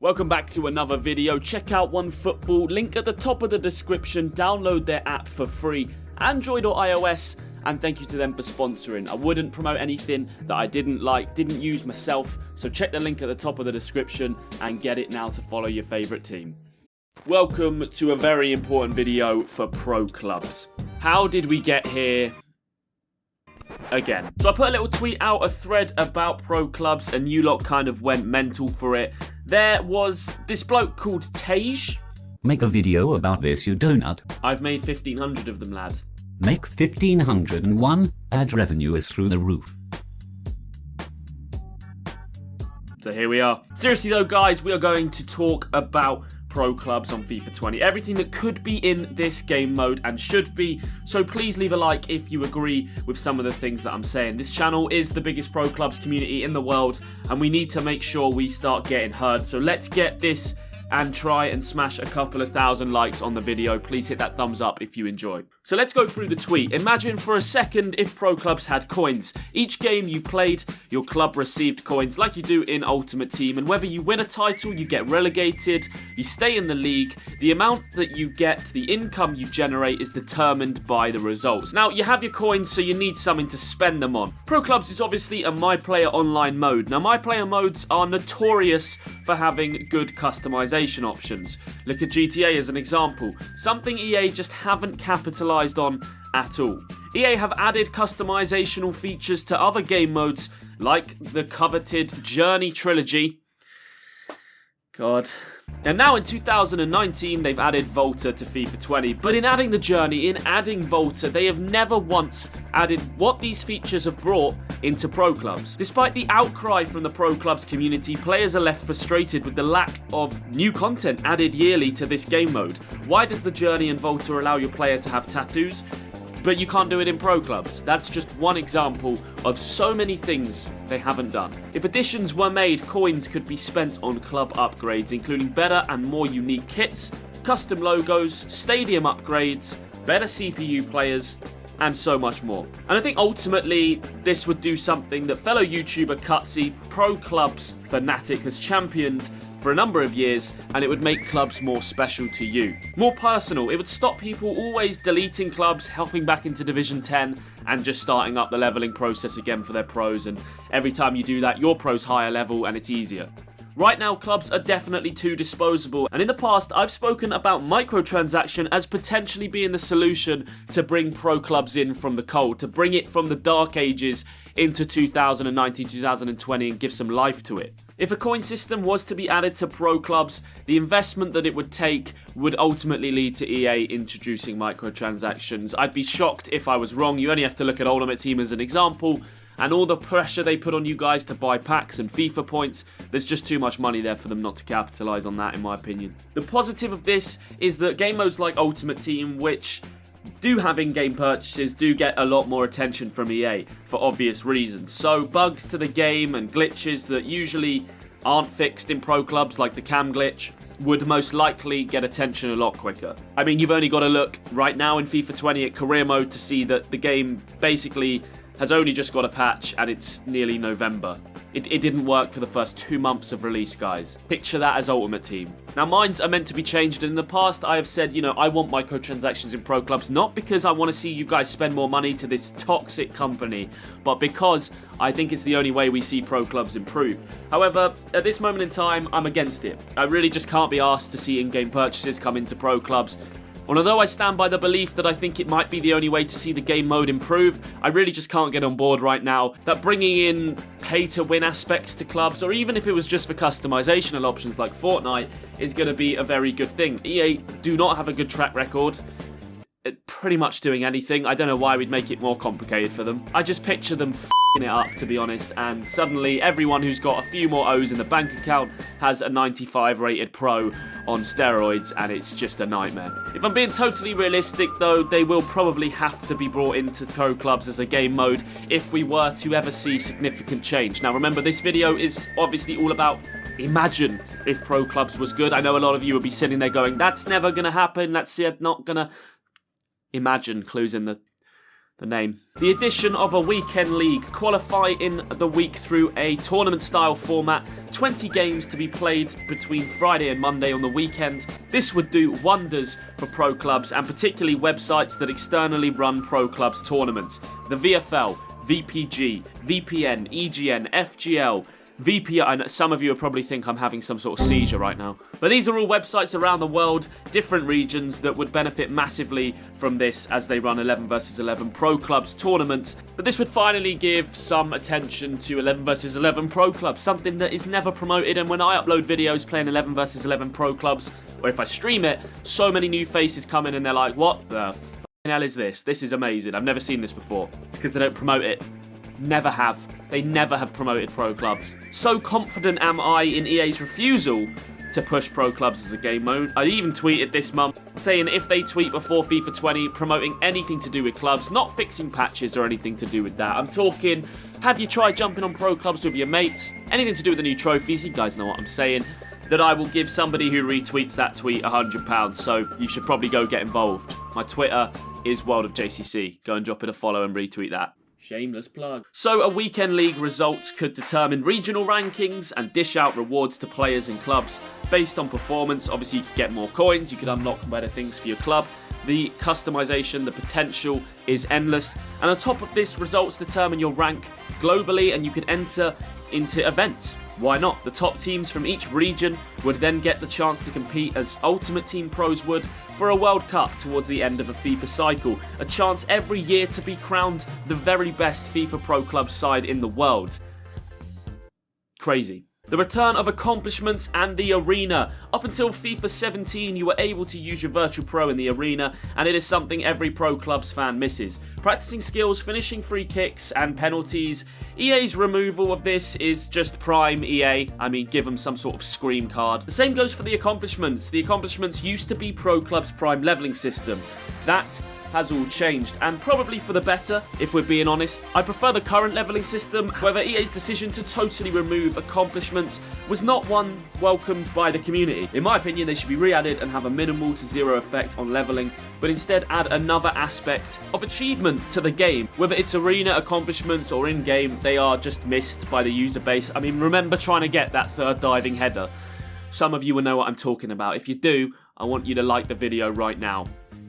Welcome back to another video. Check out OneFootball, link at the top of the description. Download their app for free, Android or iOS, and thank you to them for sponsoring. I wouldn't promote anything that I didn't use myself, so check the link at the top of the description and get it now to follow your favourite team. Welcome to a very important video for pro clubs. How did we get here? Again. So I put a little tweet out, a thread about pro clubs, and you lot kind of went mental for it. There was this bloke called Tej. Make a video about this, you donut. I've made 1,500 of them, lad. Make 1,501. Ad revenue is through the roof. So here we are. Seriously though, guys, we are going to talk about pro clubs on FIFA 20. Everything that could be in this game mode and should be. So please leave a like if you agree with some of the things that I'm saying. This channel is the biggest pro clubs community in the world, and we need to make sure we start getting heard. So let's get this and try and smash a couple of thousand likes on the video. Please hit that thumbs up if you enjoy. So let's go through the tweet. Imagine for a second if pro clubs had coins. Each game you played, your club received coins like you do in Ultimate Team, and whether you win a title, you get relegated, you stay in the league, the amount that you get, the income you generate is determined by the results. Now, you have your coins, so you need something to spend them on. Pro clubs is obviously a My Player online mode. Now, My Player modes are notorious for having good customization options. Look at GTA as an example, something EA just haven't capitalized on at all. EA have added customizational features to other game modes like the coveted Journey trilogy. God. And now in 2019, they've added Volta to FIFA 20. But in adding the Journey, in adding Volta, they have never once added what these features have brought into pro clubs. Despite the outcry from the pro clubs community, players are left frustrated with the lack of new content added yearly to this game mode. Why does the Journey and Volta allow your player to have tattoos, but you can't do it in pro clubs? That's just one example of so many things they haven't done. If additions were made, coins could be spent on club upgrades, including better and more unique kits, custom logos, stadium upgrades, better CPU players, and so much more. And I think ultimately this would do something that fellow YouTuber Cutsy, Pro Clubs Fanatic, has championed for a number of years, and it would make clubs more special to you. More personal. It would stop people always deleting clubs, hopping back into Division 10, and just starting up the leveling process again for their pros, and every time you do that, your pro's higher level and it's easier. Right now, clubs are definitely too disposable, and in the past, I've spoken about microtransaction as potentially being the solution to bring pro clubs in from the cold, to bring it from the dark ages into 2019, 2020 and give some life to it. If a coin system was to be added to pro clubs, the investment that it would take would ultimately lead to EA introducing microtransactions. I'd be shocked if I was wrong. You only have to look at Ultimate Team as an example, and all the pressure they put on you guys to buy packs and FIFA points, there's just too much money there for them not to capitalise on that, in my opinion. The positive of this is that game modes like Ultimate Team, which do have in-game purchases, do get a lot more attention from EA for obvious reasons. So bugs to the game and glitches that usually aren't fixed in pro clubs, like the cam glitch, would most likely get attention a lot quicker. I mean, you've only got to look right now in FIFA 20 at career mode to see that the game basically has only just got a patch and it's nearly November. It didn't work for the first 2 months of release, guys. Picture that as Ultimate Team. Now, mines are meant to be changed, and in the past I have said, you know, I want microtransactions in pro clubs, not because I want to see you guys spend more money to this toxic company, but because I think it's the only way we see pro clubs improve. However, at this moment in time, I'm against it. I really just can't be asked to see in-game purchases come into pro clubs. And although I stand by the belief that I think it might be the only way to see the game mode improve, I really just can't get on board right now that bringing in pay-to-win aspects to clubs, or even if it was just for customizational options like Fortnite, is going to be a very good thing. EA do not have a good track record at pretty much doing anything. I don't know why we'd make it more complicated for them. I just picture them it up, to be honest, and suddenly everyone who's got a few more O's in the bank account has a 95 rated pro on steroids, and it's just a nightmare. If I'm being totally realistic though, they will probably have to be brought into pro clubs as a game mode if we were to ever see significant change. Now remember, this video is obviously all about imagine if pro clubs was good. I know a lot of you will be sitting there going, that's never gonna happen, that's not gonna... Imagine, clues in the The name. The addition of a weekend league. Qualify in the week through a tournament-style format. 20 games to be played between Friday and Monday on the weekend. This would do wonders for pro clubs and particularly websites that externally run pro clubs tournaments. The VFL, VPG, VPN, EGN, FGL, VPN. Some of you will probably think I'm having some sort of seizure right now. But these are all websites around the world, different regions that would benefit massively from this as they run 11 vs 11 pro clubs tournaments. But this would finally give some attention to 11 vs 11 pro clubs, something that is never promoted. And when I upload videos playing 11 vs 11 pro clubs, or if I stream it, so many new faces come in and they're like, what the hell is this? This is amazing. I've never seen this before. It's because they don't promote it. Never have. They never have promoted pro clubs. So confident am I in EA's refusal to push pro clubs as a game mode. I even tweeted this month saying if they tweet before FIFA 20 promoting anything to do with clubs, not fixing patches or anything to do with that. I'm talking, have you tried jumping on pro clubs with your mates? Anything to do with the new trophies, you guys know what I'm saying. That I will give somebody who retweets that tweet £100, so you should probably go get involved. My Twitter is World of JCC. Go and drop it a follow and retweet that. Shameless plug. So a weekend league results could determine regional rankings and dish out rewards to players and clubs based on performance. Obviously you could get more coins, you could unlock better things for your club. The customization, the potential is endless. And on top of this, results determine your rank globally and you could enter into events. Why not? The top teams from each region would then get the chance to compete as Ultimate Team pros would for a World Cup towards the end of a FIFA cycle. A chance every year to be crowned the very best FIFA Pro Club side in the world. Crazy. The return of accomplishments and the arena. Up until FIFA 17, you were able to use your virtual pro in the arena, and it is something every pro clubs fan misses. Practicing skills, finishing free kicks and penalties. EA's removal of this is just prime EA. I mean, give them some sort of scream card. The same goes for the accomplishments. The accomplishments used to be pro clubs' prime leveling system. That has all changed, and probably for the better, if we're being honest. I prefer the current levelling system. However, EA's decision to totally remove accomplishments was not one welcomed by the community. In my opinion, they should be re-added and have a minimal to zero effect on levelling, but instead add another aspect of achievement to the game. Whether it's arena accomplishments or in-game, they are just missed by the user base. I mean, remember trying to get that third diving header? Some of you will know what I'm talking about. If you do, I want you to like the video right now,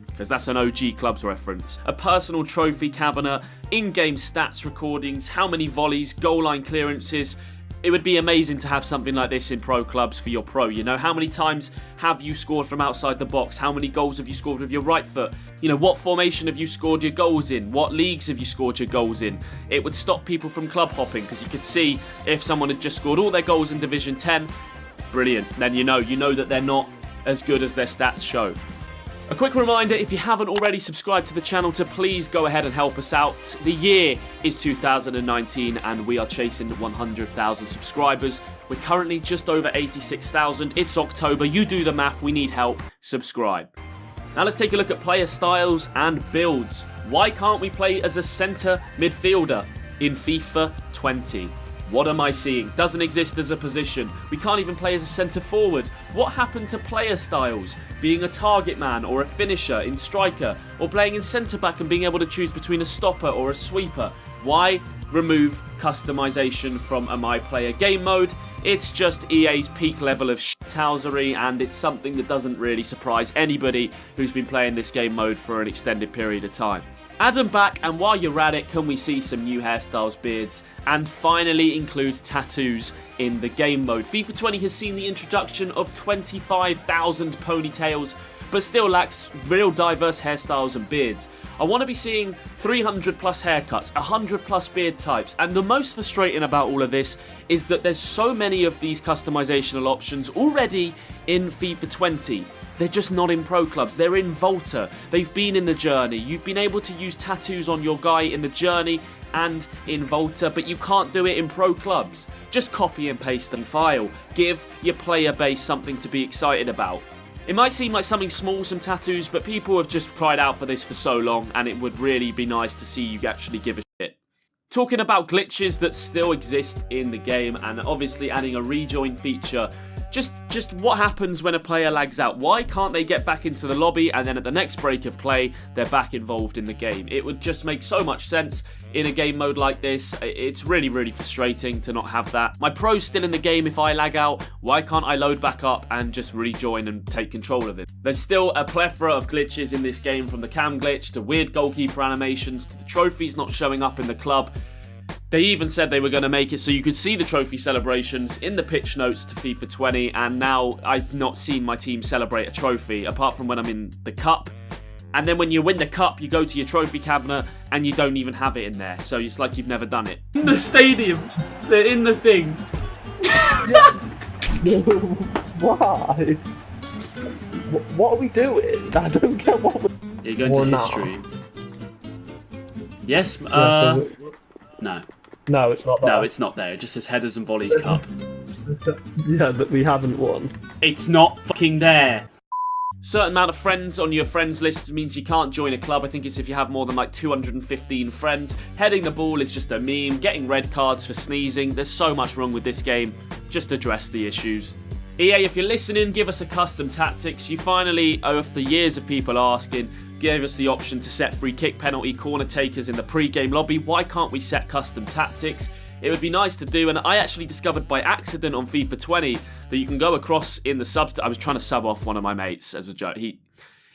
because that's an OG Clubs reference. A personal trophy cabinet, in-game stats recordings, how many volleys, goal line clearances. It would be amazing to have something like this in pro clubs for your pro, you know? How many times have you scored from outside the box? How many goals have you scored with your right foot? You know, what formation have you scored your goals in? What leagues have you scored your goals in? It would stop people from club hopping, because you could see if someone had just scored all their goals in Division 10, brilliant. Then you know that they're not as good as their stats show. A quick reminder, if you haven't already subscribed to the channel, to please go ahead and help us out. The year is 2019 and we are chasing 100,000 subscribers. We're currently just over 86,000. It's October. You do the math. We need help. Subscribe. Now let's take a look at player styles and builds. Why can't we play as a centre midfielder in FIFA 20? What am I seeing? Doesn't exist as a position. We can't even play as a centre forward. What happened to player styles? Being a target man or a finisher in striker, or playing in centre back and being able to choose between a stopper or a sweeper. Why remove customization from a My Player game mode? It's just EA's peak level of shithousery, and it's something that doesn't really surprise anybody who's been playing this game mode for an extended period of time. Add them back, and while you're at it, can we see some new hairstyles, beards, and finally include tattoos in the game mode? FIFA 20 has seen the introduction of 25,000 ponytails, but still lacks real diverse hairstyles and beards. I want to be seeing 300 plus haircuts, 100 plus beard types, and the most frustrating about all of this is that there's so many of these customizational options already in FIFA 20. They're just not in pro clubs. They're in Volta. They've been in the Journey. You've been able to use tattoos on your guy in the Journey and in Volta, but you can't do it in pro clubs. Just copy and paste and file. Give your player base something to be excited about. It might seem like something small, some tattoos, but people have just cried out for this for so long, and it would really be nice to see you actually give a shit. Talking about glitches that still exist in the game, and obviously adding a rejoin feature Just what happens when a player lags out? Why can't they get back into the lobby and then at the next break of play, they're back involved in the game? It would just make so much sense in a game mode like this. It's really, really frustrating to not have that. My pro's still in the game if I lag out. Why can't I load back up and just rejoin and take control of it? There's still a plethora of glitches in this game, from the cam glitch to weird goalkeeper animations to the trophies not showing up in the club. They even said they were going to make it so you could see the trophy celebrations in the pitch notes to FIFA 20, and now I've not seen my team celebrate a trophy, apart from when I'm in the cup. And then when you win the cup, you go to your trophy cabinet, and you don't even have it in there, so it's like you've never done it. In the stadium! They're in the thing! Why? What are we doing? I don't get what we're... You go into history. Yes, no. No, it's not there. No, it's not there. It just says headers and volleys cup. Yeah, but we haven't won. It's not fucking there. Certain amount of friends on your friends list means you can't join a club. I think it's if you have more than like 215 friends. Heading the ball is just a meme. Getting red cards for sneezing. There's so much wrong with this game. Just address the issues. EA, if you're listening, give us a custom tactics. You finally, after years of people asking, gave us the option to set free kick, penalty, corner takers in the pre-game lobby. Why can't we set custom tactics? It would be nice to do, and I actually discovered by accident on FIFA 20 that you can go across in the subs. I was trying to sub off one of my mates as a joke.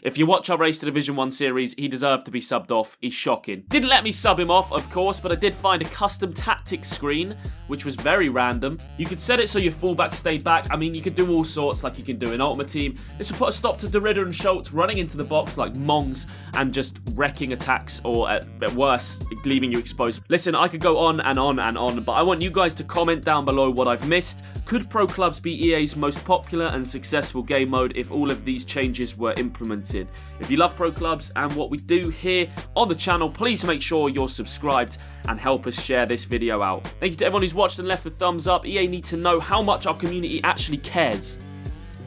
If you watch our Race to Division 1 series, he deserved to be subbed off. He's shocking. Didn't let me sub him off, of course, but I did find a custom tactics screen, which was very random. You could set it so your fullback stayed back. I mean, you could do all sorts like you can do in Ultimate Team. This will put a stop to Derrida and Schultz running into the box like mongs and just wrecking attacks, or at worse, leaving you exposed. Listen, I could go on and on and on, but I want you guys to comment down below what I've missed. Could Pro Clubs be EA's most popular and successful game mode if all of these changes were implemented? If you love Pro Clubs and what we do here on the channel, please make sure you're subscribed and help us share this video out. Thank you to everyone who's watched and left a thumbs up. EA need to know how much our community actually cares.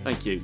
Thank you.